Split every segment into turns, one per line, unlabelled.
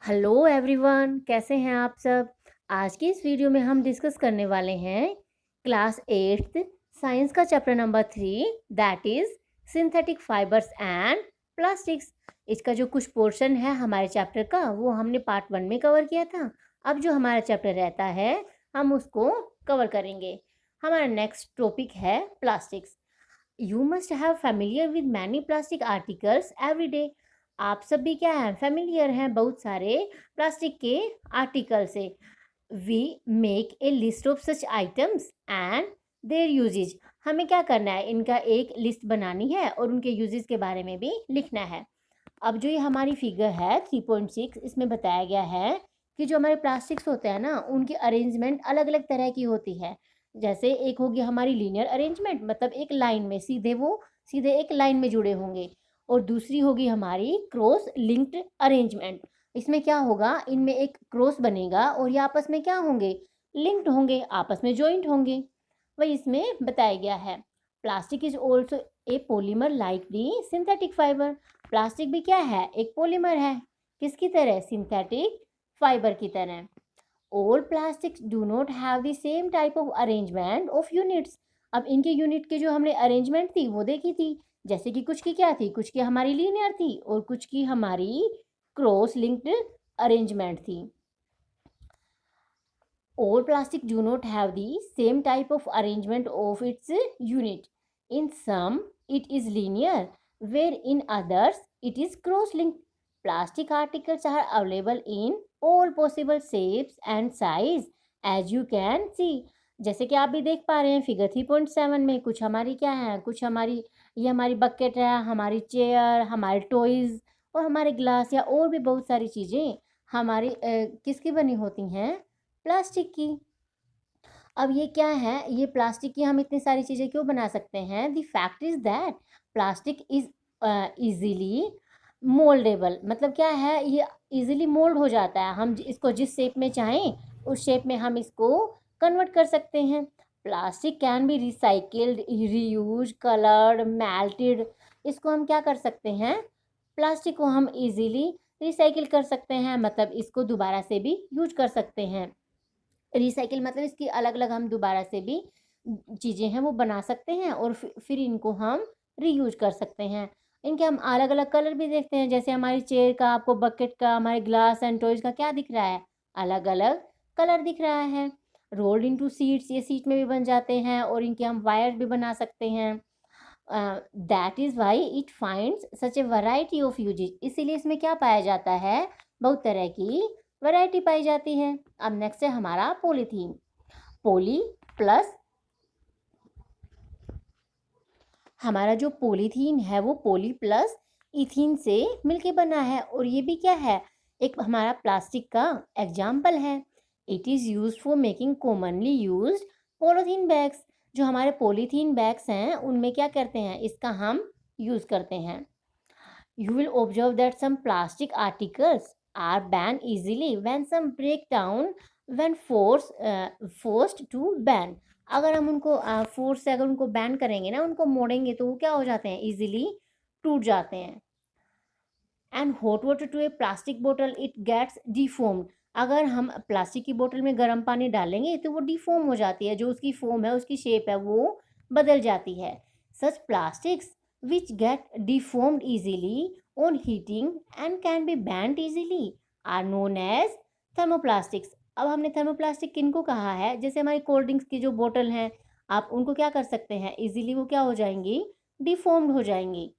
Hello everyone, कैसे हैं आप सब। आज की इस वीडियो में हम डिस्कस करने वाले हैं क्लास 8th साइंस का chapter number 3 that is synthetic fibres and plastics. इसका जो कुछ पोर्शन है हमारे चैप्टर का वो हमने पार्ट 1 में कवर किया था। अब जो हमारा चैप्टर रहता है हम उसको कवर करेंगे। हमारा नेक्स्ट टॉपिक है plastics. You must have familiar with many plastic articles every day. आप सब भी क्या हैं, फेमिलियर हैं बहुत सारे प्लास्टिक के आर्टिकल से। We make a list of such items and their uses. हमें क्या करना है, इनका एक लिस्ट बनानी है और उनके यूजेज के बारे में भी लिखना है। अब जो ये हमारी फिगर है 3.6, इसमें बताया गया है कि जो हमारे प्लास्टिक्स होते हैं ना उनकी अरेंजमेंट अलग अलग तरह की होती है। जैसे एक होगी हमारी लीनियर अरेंजमेंट, मतलब एक लाइन में सीधे एक लाइन में जुड़े होंगे। और दूसरी होगी हमारी क्रॉस लिंक्ड अरेंजमेंट। इसमें क्या होगा, इनमें एक क्रॉस बनेगा और ये आपस में क्या होंगे, लिंक्ड होंगे, आपस में जॉइंट होंगे। वही इसमें बताया गया है। Plastic is also a polymer like the synthetic fibre. Plastic भी क्या है, एक पॉलीमर है। किसकी तरह, सिंथेटिक फाइबर की तरह। All plastics do not have the same type of arrangement of units. अब इनके यूनिट की जो हमने अरेंजमेंट थी वो देखी थी। जैसे कि कुछ की क्या थी, कुछ की हमारी लीनियर थी और कुछ की हमारी क्रॉस लिंक्ड अरेंजमेंट थी। All plastic do not have the same type of arrangement of its unit. In some, it is linear, where in others, it is cross-linked. Plastic articles are available in all possible shapes and size, as you can see. जैसे कि आप भी देख पा रहे हैं figure 3.7 में, कुछ हमारी क्या है, कुछ हमारी ये हमारी बकेट है, हमारी चेयर, हमारे टॉयज़ और हमारे ग्लास या और भी बहुत सारी चीज़ें हमारी किसकी बनी होती हैं, प्लास्टिक की। अब ये क्या है, ये प्लास्टिक की हम इतनी सारी चीज़ें क्यों बना सकते हैं, the fact is that plastic is easily mouldable. मतलब क्या है, ये ईजिली मोल्ड हो जाता है, हम इसको जिस शेप में चाहें उस शेप में हम इसको कन्वर्ट कर सकते हैं। Plastic can be recycled, reuse, coloured, melted. इसको हम क्या कर सकते हैं, प्लास्टिक को हम इजीली रिसाइकिल कर सकते हैं, मतलब इसको दोबारा से भी यूज कर सकते हैं। रिसाइकिल मतलब इसकी अलग अलग हम दोबारा से भी चीज़ें हैं वो बना सकते हैं और फिर इनको हम रीयूज कर सकते हैं। इनके हम अलग अलग कलर भी देखते हैं, जैसे हमारी चेयर का, आपको बकेट का, हमारे ग्लास एंड टॉयज का क्या दिख रहा है, अलग अलग कलर दिख रहा है। रोल्ड इनटू सीट्स, ये सीट में भी बन जाते हैं और इनके हम वायर भी बना सकते हैं। That is why it finds such a variety of uses. इसीलिए इसमें क्या पाया जाता है, बहुत तरह की वैरायटी पाई जाती है। अब नेक्स्ट है हमारा पॉलीथीन। पॉली प्लस, हमारा जो पॉलीथीन है वो पॉली प्लस इथीन से मिलके बना है और ये भी क्या है, एक हमारा प्लास्टिक का एग्जाम्पल है। It is use for making commonly use polythene bags. जो हमारे पॉलीथीन बैग्स हैं उनमें क्या करते हैं, इसका हम यूज़ करते हैं। You will observe that some plastic articles are banned easily when some break down when forced to ban। अगर हम उनको फोर्स से अगर उनको बैन करेंगे ना, उनको मोड़ेंगे तो वो क्या हो जाते हैं, इजीली टूट जाते हैं। And hot water to a plastic बोतल इट गेट्स डिफॉर्म्ड। अगर हम प्लास्टिक की बोतल में गर्म पानी डालेंगे तो वो डिफॉर्म हो जाती है, जो उसकी फॉर्म है, उसकी शेप है, वो बदल जाती है। Such plastics which get deformed easily on heating and can be bent easily are known as thermoplastics. अब हमने थर्मोप्लास्टिक किनको कहा है, जैसे हमारी कोल्ड ड्रिंक्स की जो बोतल हैं, आप उनको क्या कर सकते हैं, इजीली वो क्या हो जाएंगी, डिफॉर्म्ड हो जाएंगी।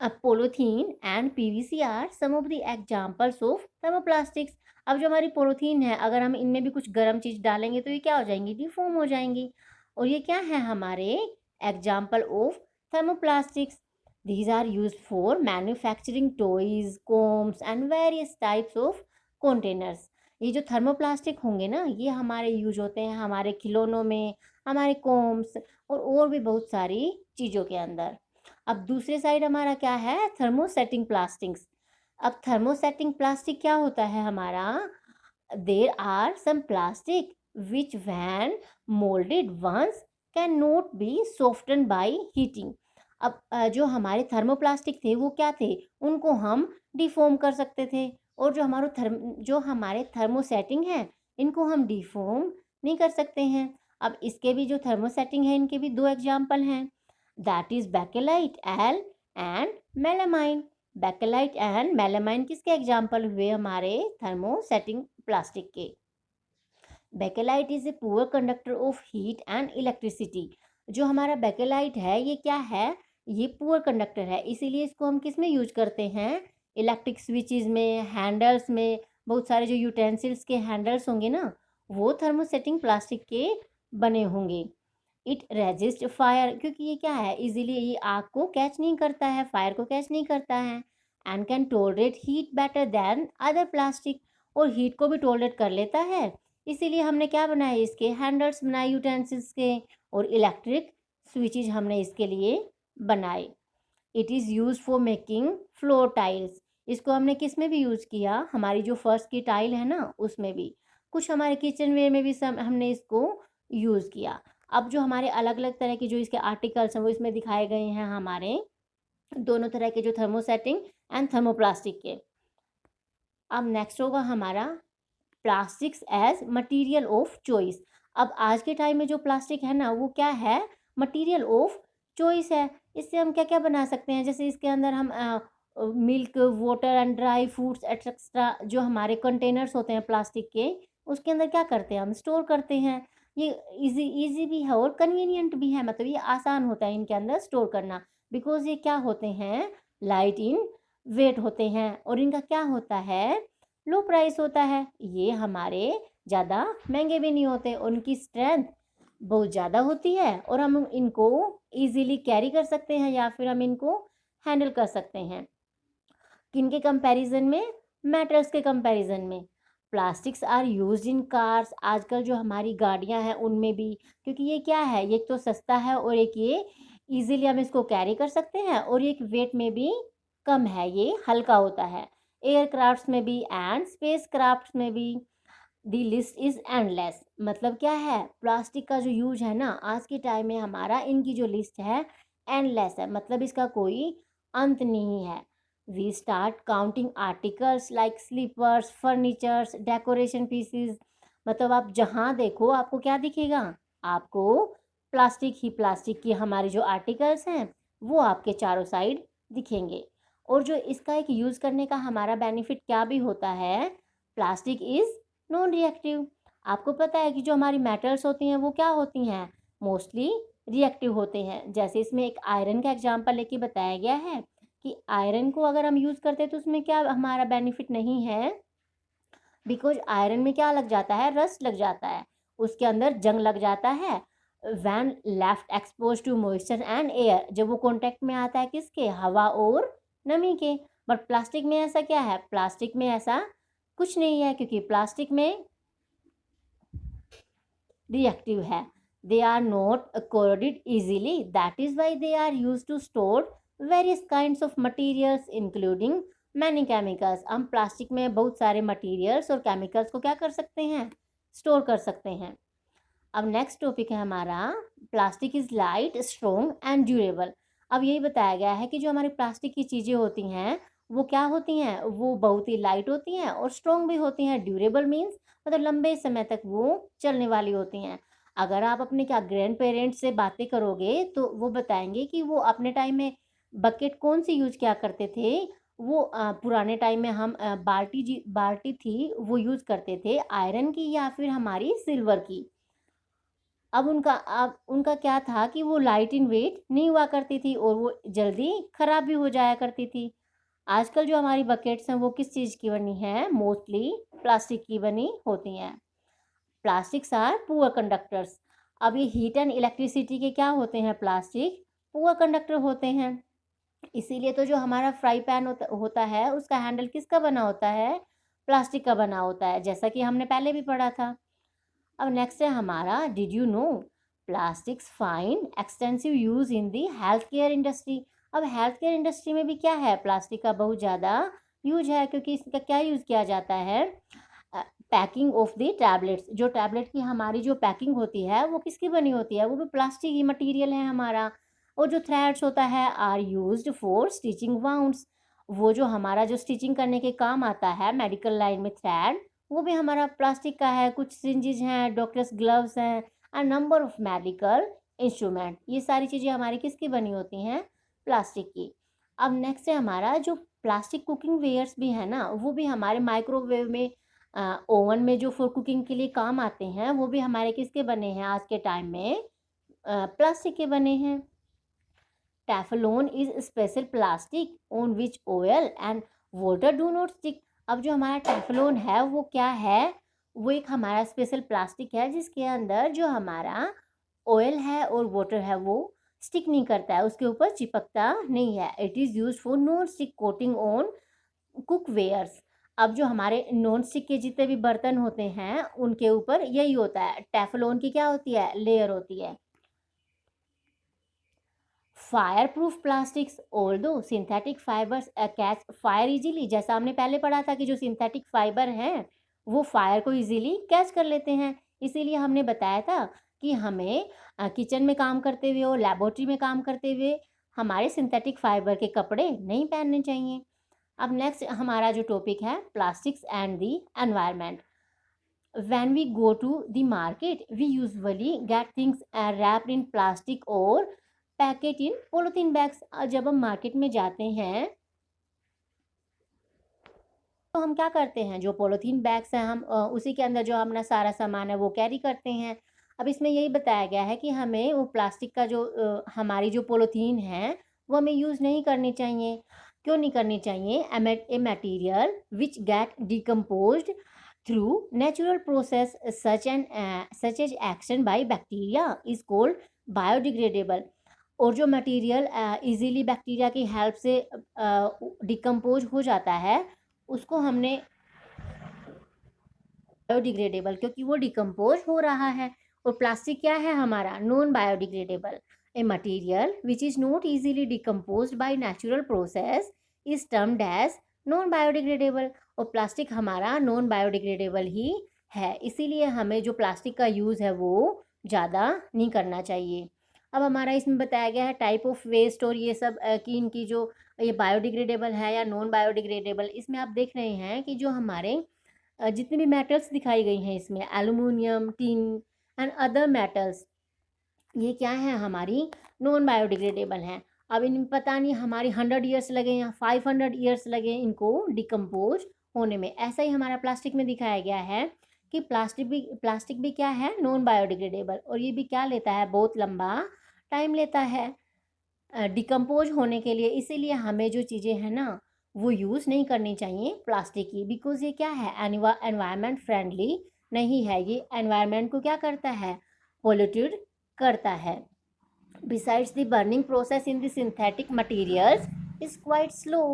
Polythene and PVC are some of the examples of thermoplastics. अब जो हमारी पोलोथीन है, अगर हम इनमें भी कुछ गर्म चीज़ डालेंगे तो ये क्या हो जाएंगी, डिफॉर्म हो जाएंगी। और ये क्या है, हमारे example of thermoplastics. These are use for manufacturing toys, combs and various types of containers. ये जो थर्मोप्लास्टिक होंगे ना, ये हमारे यूज होते हैं हमारे खिलौनों में, हमारे कोम्स और भी बहुत सारी चीज़ों के अंदर। अब दूसरे साइड हमारा क्या है, थर्मोसेटिंग प्लास्टिक्स। अब थर्मोसेटिंग प्लास्टिक क्या होता है हमारा, there are some plastic which when moulded once can not be soften by heating. अब जो हमारे थर्मोप्लास्टिक थे वो क्या थे, उनको हम डिफॉर्म कर सकते थे, और जो हमारे थर्मोसेटिंग है इनको हम डिफॉर्म नहीं कर सकते हैं। अब इसके भी जो थर्मोसेटिंग है इनके भी दो एग्जाम्पल हैं, that is bakelite L and melamine. Bakelite and melamine किसके एग्जाम्पल हुए हमारे थर्मोसेटिंग प्लास्टिक के। Bakelite is a poor conductor of heat and electricity. जो हमारा बेकेलाइट है ये क्या है, ये पुअर कंडक्टर है, इसीलिए इसको हम किस में यूज करते हैं, इलेक्ट्रिक स्विचेस में, हैंडल्स में, बहुत सारे जो यूटेंसिल्स के हैंडल्स होंगे ना वो थर्मोसेटिंग प्लास्टिक के बने होंगे। इट रेजिस्ट फायर, क्योंकि ये क्या है, इजीली ये आग को कैच नहीं करता है, फायर को कैच नहीं करता है। And can tolerate heat better than other plastic, और हीट को भी टोलरेट कर लेता है। इसीलिए हमने क्या बनाए, इसके हैंडल्स बनाए यूटेंसिल्स के, और इलेक्ट्रिक स्विचेज हमने इसके लिए बनाए। It is use for making floor tiles. इसको हमने किस में भी यूज़ किया, हमारी जो फर्श की टाइल है ना उसमें भी, कुछ हमारे किचन वेयर में भी हमने इसको यूज़ किया। अब जो हमारे अलग अलग तरह के जो इसके आर्टिकल्स हैं वो इसमें दिखाए गए हैं, हमारे दोनों तरह के जो थर्मोसेटिंग एंड थर्मोप्लास्टिक के। अब नेक्स्ट होगा हमारा plastics as material of choice. अब आज के टाइम में जो प्लास्टिक है ना वो क्या है, मटेरियल ऑफ चॉइस है। इससे हम क्या क्या बना सकते हैं, जैसे इसके अंदर हम milk, water and dry fruits etcetera जो हमारे कंटेनर्स होते हैं प्लास्टिक के, उसके अंदर क्या करते हैं, हम स्टोर करते हैं। ये इजी भी है और कन्वीनियंट भी है, मतलब ये आसान होता है इनके अंदर स्टोर करना, बिकॉज ये क्या होते हैं, लाइट इन वेट होते हैं, और इनका क्या होता है, लो प्राइस होता है। ये हमारे ज़्यादा महंगे भी नहीं होते, उनकी स्ट्रेंथ बहुत ज़्यादा होती है, और हम इनको इजीली कैरी कर सकते हैं या फिर हम इनको हैंडल कर सकते हैं। किनके कंपैरिजन में, मेटल्स के कंपैरिजन में। Plastics are used in cars, आजकल जो हमारी गाड़ियां हैं उनमें भी, क्योंकि ये क्या है, ये एक तो सस्ता है और एक ये इजीली हम इसको कैरी कर सकते हैं, और एक वेट में भी कम है, ये हल्का होता है। एयरक्राफ्ट्स में भी एंड स्पेस क्राफ्ट्स में भी। दी लिस्ट इज एंडलेस, मतलब क्या है, प्लास्टिक का जो यूज है ना आज के टाइम में हमारा, इनकी जो लिस्ट है एंडलेस है, मतलब इसका कोई अंत नहीं है। We start counting articles like slippers, furnitures, decoration pieces, मतलब आप जहाँ देखो आपको क्या दिखेगा, आपको प्लास्टिक ही प्लास्टिक की हमारे जो आर्टिकल्स हैं वो आपके चारों साइड दिखेंगे। और जो इसका एक यूज़ करने का हमारा बेनिफिट क्या भी होता है, प्लास्टिक इज़ नॉन रिएक्टिव। आपको पता है कि जो हमारी मेटल्स होती हैं वो क्या होती हैं, मोस्टली रिएक्टिव होते हैं। जैसे इसमें एक आयरन का एग्जांपल लेके बताया गया है कि आयरन को अगर हम यूज़ करते हैं तो उसमें क्या हमारा बेनिफिट नहीं है, बिकॉज आयरन में क्या लग जाता है, रस्ट लग जाता है, उसके अंदर जंग लग जाता है। When left expose to moisture and air, जब वो कॉन्टेक्ट में आता है किसके, हवा और नमी के। बट प्लास्टिक में ऐसा क्या है, प्लास्टिक में ऐसा कुछ नहीं है, क्योंकि प्लास्टिक में रिएक्टिव है, they are not corroded easily, that is why they are used to store various kinds of materials including many chemicals। हम प्लास्टिक में बहुत सारे मटेरियल्स और केमिकल्स को क्या कर सकते हैं, स्टोर कर सकते हैं। अब नेक्स्ट टॉपिक है हमारा, plastic is light, strong and durable. अब यही बताया गया है कि जो हमारी प्लास्टिक की चीज़ें होती हैं वो क्या होती हैं, वो बहुत ही लाइट होती हैं और स्ट्रॉन्ग भी होती हैं। ड्यूरेबल मीन्स मतलब लंबे समय तक वो चलने वाली होती हैं। अगर आप अपने क्या ग्रैंड पेरेंट्स से बातें करोगे तो वो बताएंगे कि वो अपने टाइम में बकेट कौन सी यूज किया करते थे, वो पुराने टाइम में हम बाल्टी थी वो यूज़ करते थे आयरन की या फिर हमारी सिल्वर की। अब उनका क्या था कि वो लाइट इन वेट नहीं हुआ करती थी और वो जल्दी ख़राब भी हो जाया करती थी। आजकल जो हमारी बकेट्स हैं वो किस चीज़ की बनी है, मोस्टली प्लास्टिक की बनी होती हैं। Plastics are poor conductors. अब ये हीट एंड इलेक्ट्रिसिटी के क्या होते हैं, प्लास्टिक पुअर कंडक्टर होते हैं। इसीलिए तो जो हमारा फ्राई पैन होता है उसका हैंडल किसका बना होता है, प्लास्टिक का बना होता है, जैसा कि हमने पहले भी पढ़ा था। अब नेक्स्ट है हमारा, did you know plastics find extensive use in the health care industry. अब हेल्थ केयर इंडस्ट्री में भी क्या है, प्लास्टिक का बहुत ज़्यादा यूज है, क्योंकि इसका क्या यूज़ किया जाता है, पैकिंग ऑफ द टैबलेट्स। जो टैबलेट की हमारी जो पैकिंग होती है वो किसकी बनी होती है, वो भी प्लास्टिक ही मटेरियल है हमारा। और जो थ्रेड्स होता है are used for stitching wounds, वो जो हमारा जो स्टिचिंग करने के काम आता है मेडिकल लाइन में थ्रेड, वो भी हमारा प्लास्टिक का है। कुछ सिरिंजेस हैं, डॉक्टर्स ग्लव्स हैं, a number of medical instrument, ये सारी चीज़ें हमारी किसकी बनी होती हैं? प्लास्टिक की। अब नेक्स्ट है हमारा जो प्लास्टिक कुकिंग वेयर्स भी है ना, वो भी हमारे माइक्रोवेव में, ओवन में जो फूड कुकिंग के लिए काम आते हैं, वो भी हमारे किसके बने हैं आज के टाइम में? प्लास्टिक के बने हैं। Teflon is special plastic on which oil and water do not stick. अब जो हमारा टेफ्लॉन है वो क्या है? वो एक हमारा स्पेशल प्लास्टिक है जिसके अंदर जो हमारा ऑयल है और वाटर है वो स्टिक नहीं करता है, उसके ऊपर चिपकता नहीं है। It is use for non stick coating on cook wares. अब जो हमारे नॉन स्टिक के जितने भी बर्तन होते हैं उनके ऊपर यही होता है, टेफ्लॉन की क्या होती है? लेयर होती है। Fire proof plastics although synthetic fibres catch fire easily, जैसा हमने पहले पढ़ा था कि जो सिंथेटिक फाइबर हैं वो फायर को इजीली कैच कर लेते हैं। इसीलिए हमने बताया था कि हमें किचन में काम करते हुए और लेबोरेटरी में काम करते हुए हमारे सिंथेटिक फाइबर के कपड़े नहीं पहनने चाहिए। अब नेक्स्ट हमारा जो टॉपिक है plastics and the environment. when we go to the market we usually get things wrapped in plastic or packet in polythene bags। जब हम मार्केट में जाते हैं तो हम क्या करते हैं, जो पॉलीथीन बैग्स हैं हम उसी के अंदर जो अपना सारा सामान है वो कैरी करते हैं। अब इसमें यही बताया गया है कि हमें वो प्लास्टिक का जो हमारी जो पॉलीथीन है वो हमें यूज़ नहीं करनी चाहिए। क्यों नहीं करनी चाहिए? A material which get decomposed through natural process such as action by bacteria is called biodegradable। और जो मटेरियल इजीली बैक्टीरिया की हेल्प से डिकम्पोज हो जाता है उसको हमने बायोडिग्रेडेबल, क्योंकि वो डिकम्पोज हो रहा है। और प्लास्टिक क्या है हमारा? Non biodegradable. A material which is not easily decompose by natural process is termed as non biodegradable. और प्लास्टिक हमारा नॉन बायोडिग्रेडेबल ही है, इसीलिए हमें जो प्लास्टिक का यूज़ है वो ज़्यादा नहीं करना चाहिए। अब हमारा इसमें बताया गया है टाइप ऑफ वेस्ट और ये सब कि इनकी जो ये बायोडिग्रेडेबल है या नॉन बायोडिग्रेडेबल। इसमें आप देख रहे हैं कि जो हमारे जितने भी मेटल्स दिखाई गई हैं इसमें aluminium, tin and other metals, ये क्या है? हमारी नॉन बायोडिग्रेडेबल हैं। अब इन पता नहीं हमारी 100 ईयर्स लगे या 500 ईयर्स लगे इनको डिकम्पोज होने में। ऐसा ही हमारा प्लास्टिक में दिखाया गया है कि प्लास्टिक भी क्या है? Non biodegradable. और ये भी क्या लेता है? बहुत लंबा टाइम लेता है डिकम्पोज होने के लिए। इसीलिए हमें जो चीज़ें हैं ना वो यूज़ नहीं करनी चाहिए प्लास्टिक की, बिकॉज ये क्या है? एनवायरनमेंट फ्रेंडली नहीं है। ये एनवायरनमेंट को क्या करता है? पोल्यूटेड करता है। Besides, the burning process in the synthetic materials is quite slow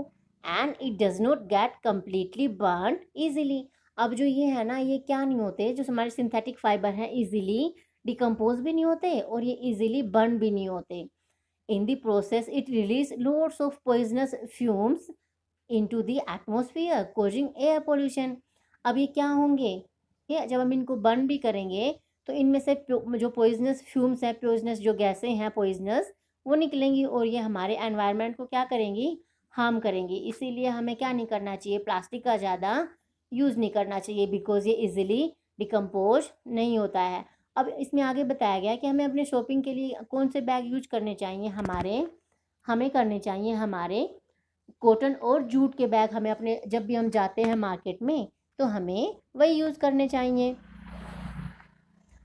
and it does not get completely burnt easily। अब जो ये है ना, ये क्या नहीं होते, जो हमारे सिंथेटिक फाइबर हैं इजीली डिकम्पोज भी नहीं होते और ये इजीली बर्न भी नहीं होते। In the process, it releases loads of poisonous fumes into the atmosphere, causing air pollution। अब ये क्या होंगे? ये जब हम इनको बर्न भी करेंगे तो इनमें से जो पॉइजनस फ्यूम्स हैं, पॉइजनस जो गैसें हैं पॉइजनस, वो निकलेंगी और ये हमारे एनवायरनमेंट को क्या करेंगी? हार्म करेंगी। इसीलिए हमें क्या नहीं करना चाहिए? प्लास्टिक का ज़्यादा यूज़ नहीं करना चाहिए, बिकॉज ये इजीली डिकम्पोज नहीं होता है। अब इसमें आगे बताया गया है कि हमें अपने शॉपिंग के लिए कौन से बैग यूज करने चाहिए। हमें करने चाहिए हमारे कॉटन और जूट के बैग। हमें अपने जब भी हम जाते हैं मार्केट में तो हमें वही यूज़ करने चाहिए।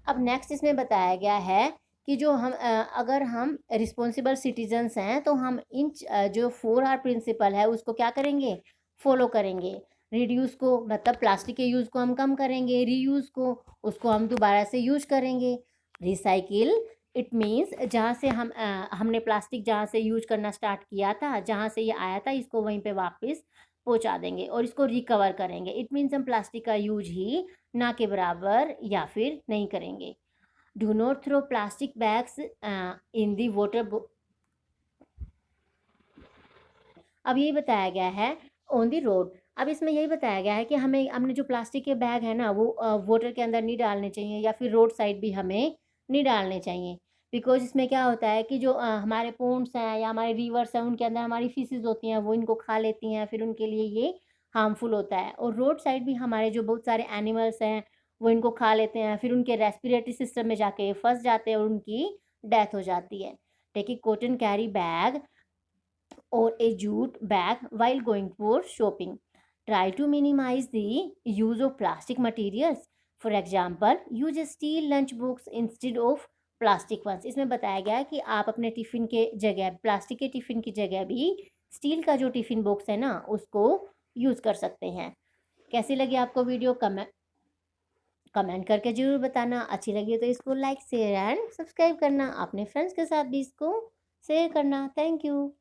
अब नेक्स्ट इसमें बताया गया है कि जो हम अगर हम रिस्पॉन्सिबल सिटीजन्स हैं तो हम इन जो 4R प्रिंसिपल है उसको क्या करेंगे? फॉलो करेंगे। रिड्यूस को मतलब प्लास्टिक के यूज़ को हम कम करेंगे, रीयूज़ को उसको हम दोबारा से यूज करेंगे। रिसाइकिल इट मीन्स जहाँ से हमने प्लास्टिक जहाँ से यूज करना स्टार्ट किया था, जहाँ से ये आया था, इसको वहीं पे वापस पहुँचा देंगे और इसको रिकवर करेंगे। इट मीन्स हम प्लास्टिक का यूज ही ना के बराबर या फिर नहीं करेंगे। Do not throw plastic bags in the water. अब यही बताया गया है ऑन दी रोड। अब इसमें यही बताया गया है कि हमें हमने जो प्लास्टिक के बैग है ना वो वाटर के अंदर नहीं डालने चाहिए या फिर रोड साइड भी हमें नहीं डालने चाहिए। बिकॉज़ इसमें क्या होता है कि जो हमारे पोंड्स हैं या हमारे रिवर्स हैं, उनके अंदर हमारी फीसेस होती हैं, वो इनको खा लेती हैं, फिर उनके लिए ये हार्मफुल होता है। और रोड साइड भी हमारे जो बहुत सारे एनिमल्स हैं, वो इनको खा लेते हैं, फिर उनके रेस्पिरेटरी सिस्टम में जाके फँस जाते हैं और उनकी डेथ हो जाती है। Take a cotton carry bag or a jute bag while going for shopping. Try to minimize the use of plastic materials. For example, use a steel lunch box instead of plastic ones. इसमें बताया गया है कि आप अपने tiffin के जगह plastic के टिफ़िन की जगह भी स्टील का जो टिफ़िन बॉक्स है ना, उसको यूज़ कर सकते हैं। कैसी लगी आपको वीडियो? कमेंट करके ज़रूर बताना। अच्छी लगी तो इसको लाइक शेयर एंड सब्सक्राइब करना। अपने फ्रेंड्स के साथ भी इसको शेयर करना। Thank you.